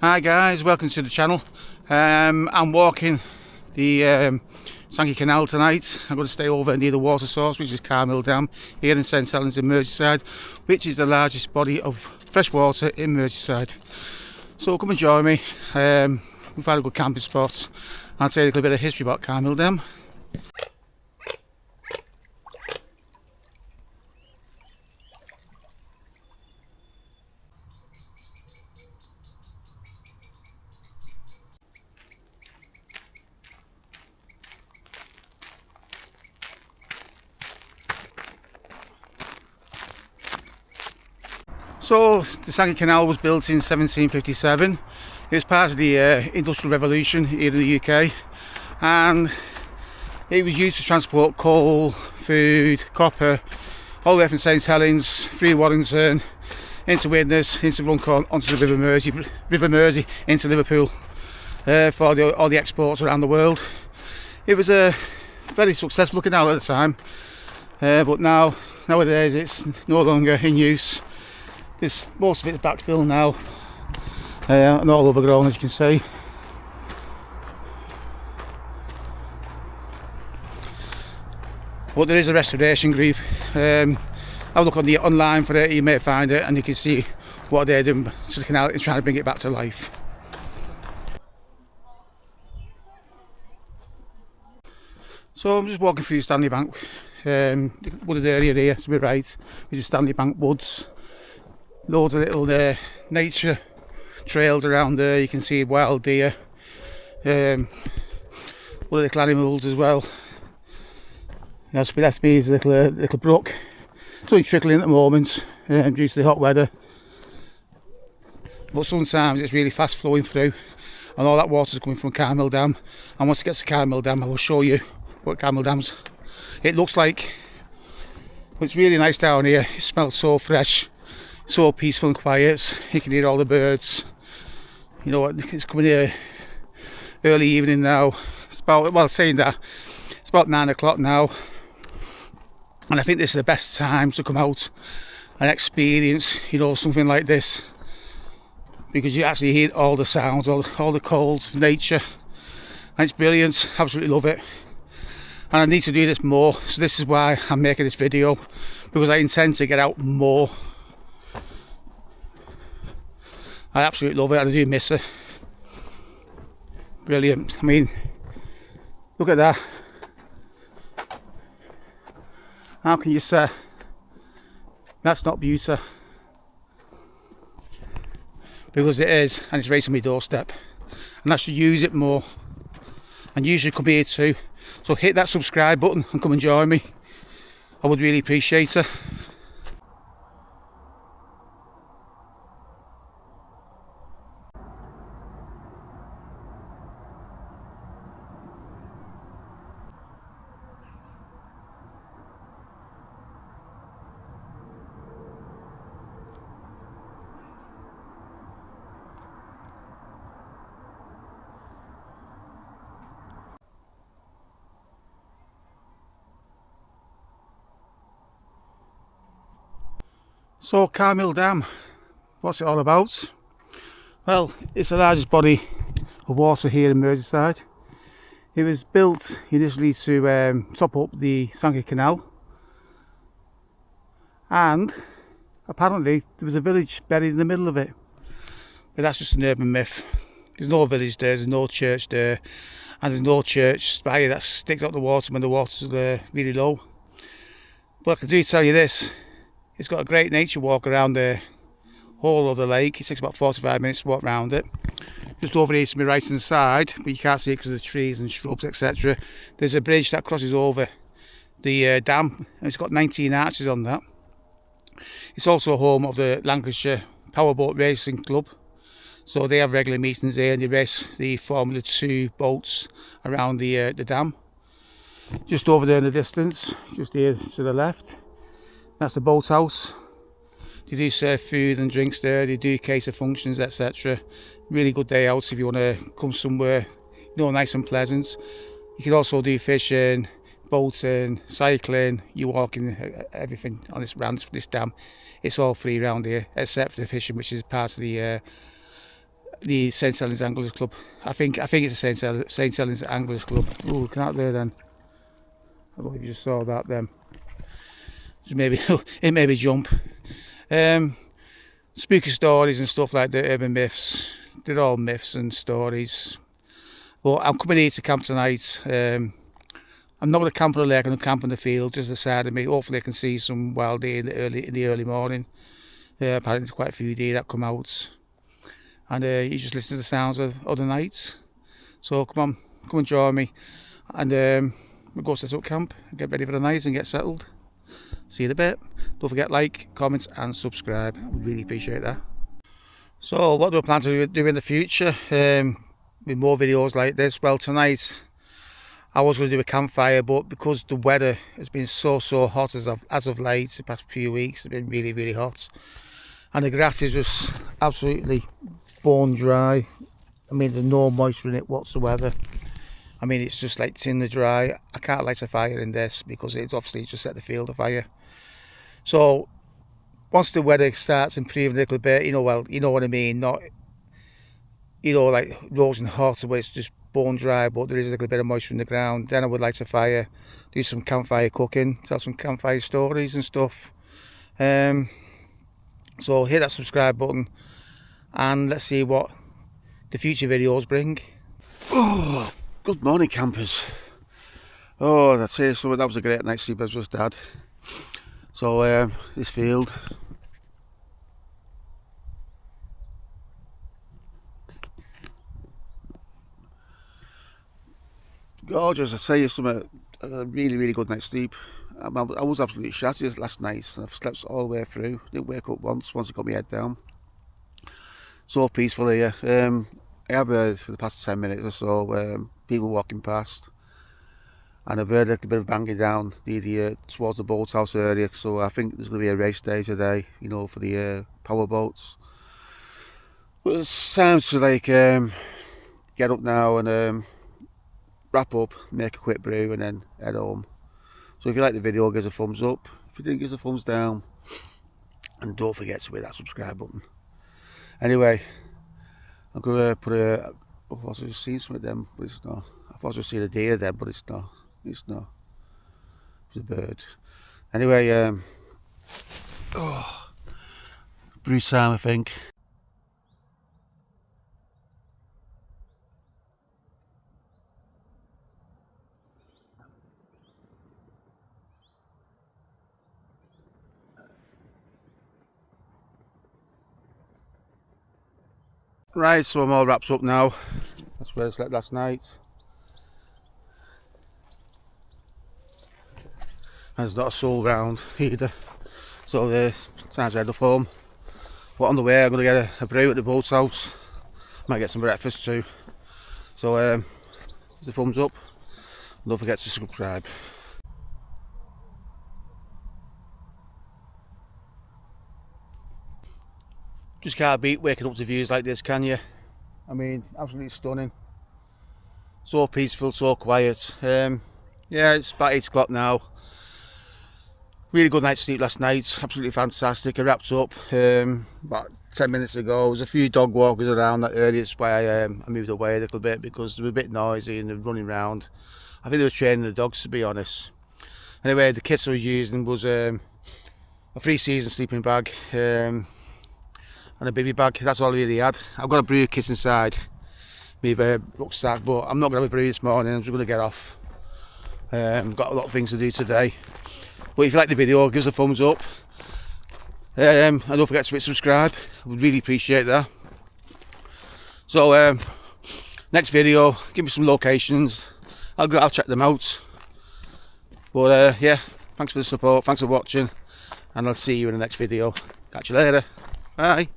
Hi guys, welcome to the channel. I'm walking the Sankey Canal tonight. I'm going to stay over near the water source, which is Carr Mill Dam, here in St Helens in Merseyside, which is the largest body of fresh water in Merseyside. So come and join me. We've had a good camping spot. I'll tell you a little bit of history about Carmel Dam. So the Sankey Canal was built in 1757. It was part of the Industrial Revolution here in the UK, and it was used to transport coal, food, copper, all the way from St Helens through Warrington into Widnes, into Runcorn, onto the River Mersey into Liverpool for all the exports around the world. It was a very successful canal at the time, but nowadays it's no longer in use. Most of it's backfill now, and all overgrown, as you can see. But there is a restoration group. Have a look online for it, you may find it, and you can see what they're doing to the canal and trying to bring it back to life. So I'm just walking through Stanley Bank, wooded area here to my right, which is Stanley Bank Woods. Loads of little nature trails around there. You can see wild deer, other little animals as well. That's me, is a little brook. It's only trickling at the moment due to the hot weather, but sometimes it's really fast flowing through, and all that water is coming from Carmel Dam. And once it gets to Carmel Dam, I will show you what Carmel Dam's it looks like. But it's really nice down here. It smells so fresh, so peaceful and quiet. You can hear all the birds. You know what, it's coming here early evening now. It's about, well, saying that, it's about 9 o'clock now, and I think this is the best time to come out and experience, you know, something like this, because you actually hear all the sounds, all the calls of nature, and it's brilliant. Absolutely love it, and I need to do this more. So this is why I'm making this video, because I intend to get out more. I absolutely love it, and I do miss it. Brilliant. I mean, look at that. How can you say that's not beauty? Because it is, and it's right on my doorstep, and I should use it more, and you should come here too. So hit that subscribe button and come and join me. I would really appreciate it. So Carmel Dam, what's it all about? Well, it's the largest body of water here in Merseyside. It was built initially to top up the Sankey Canal, and apparently there was a village buried in the middle of it. But that's just an urban myth. There's no village there, there's no church there, and there's no church spire that sticks out the water when the water's really low. But I can do tell you this. It's got a great nature walk around the whole of the lake. It takes about 45 minutes to walk around it. Just over here to my right hand side, but you can't see it because of the trees and shrubs, etc. There's a bridge that crosses over the dam, and it's got 19 arches on that. It's also home of the Lancashire Powerboat Racing Club. So they have regular meetings here, and they race the Formula 2 boats around the dam. Just over there in the distance, just here to the left, that's the boathouse. They do serve food and drinks there, they do cater functions, etc. Really good day out if you want to come somewhere, you know, nice and pleasant. You can also do fishing, boating, cycling, you walking, everything on this dam. It's all free around here, except for the fishing, which is part of the the St Helens Anglers Club. I think it's a St Helens Anglers Club. Oh, look out there then. I don't know if you just saw that then. Just maybe it made me jump. Spooky stories and stuff like the urban myths. They're all myths and stories. But I'm coming here to camp tonight. I'm not going to camp on the lake. I'm going to camp on the field just beside of me. Hopefully I can see some wild deer in the early morning. Apparently there's quite a few deer that come out. And you just listen to the sounds of the night. So come and join me. And we'll go set up camp, get ready for the night and get settled. See you in a bit. Don't forget like, comment and subscribe. We'd really appreciate that. So what do I plan to do in the future with more videos like this? Well, tonight I was going to do a campfire, but because the weather has been so hot as of late, the past few weeks, it's been really hot. And the grass is just absolutely bone dry. I mean, there's no moisture in it whatsoever. I mean, it's just like tinder dry. I can't light a fire in this because it's obviously just set the field afire. So once the weather starts improving a little bit, you know what I mean, not, like roasting hot where it's just bone dry, but there is a little bit of moisture in the ground, then I would light a fire, do some campfire cooking, tell some campfire stories and stuff. So hit that subscribe button and let's see what the future videos bring. Oh, good morning campers. Oh, that's it. So that was a great night's sleep I just had. So this field, gorgeous. I say something, a really good night's sleep. I was absolutely shattered last night and I've slept all the way through. Didn't wake up once I got my head down. So peaceful here. I have heard for the past 10 minutes or so people walking past, and I've heard a little bit of banging down towards the boathouse area. So I think there's going to be a race day today, for the power boats. But it's time to get up now and wrap up, make a quick brew, and then head home. So if you like the video, give us a thumbs up. If you didn't, give us a thumbs down, and don't forget to hit that subscribe button. Anyway, I'm gonna put I was just seeing something then, but it's not. I thought I was just seeing a deer then, but it's not. It's not. It's a bird. Anyway, brew time, I think. Right, so I'm all wrapped up now. That's where I slept last night. And there's not a soul round either. So it's time to head off home. But on the way I'm going to get a brew at the boathouse. Might get some breakfast too. So the thumbs up. And don't forget to subscribe. Just can't beat waking up to views like this, can you? I mean, absolutely stunning. So peaceful, so quiet. Yeah, it's about 8 o'clock now. Really good night's sleep last night. Absolutely fantastic. I wrapped up about 10 minutes ago. There was a few dog walkers around that area. That's why I moved away a little bit because they were a bit noisy and they were running around. I think they were training the dogs, to be honest. Anyway, the kit I was using was a 3-season sleeping bag. And a baby bag. That's all I really had. I've got a brew kit inside my rucksack, but I'm not going to have a brew this morning. I'm just going to get off. I've got a lot of things to do today. But if you like the video, give us a thumbs up. And don't forget to hit subscribe. I would really appreciate that. So next video, give me some locations. I'll check them out. But yeah, thanks for the support. Thanks for watching. And I'll see you in the next video. Catch you later. Bye.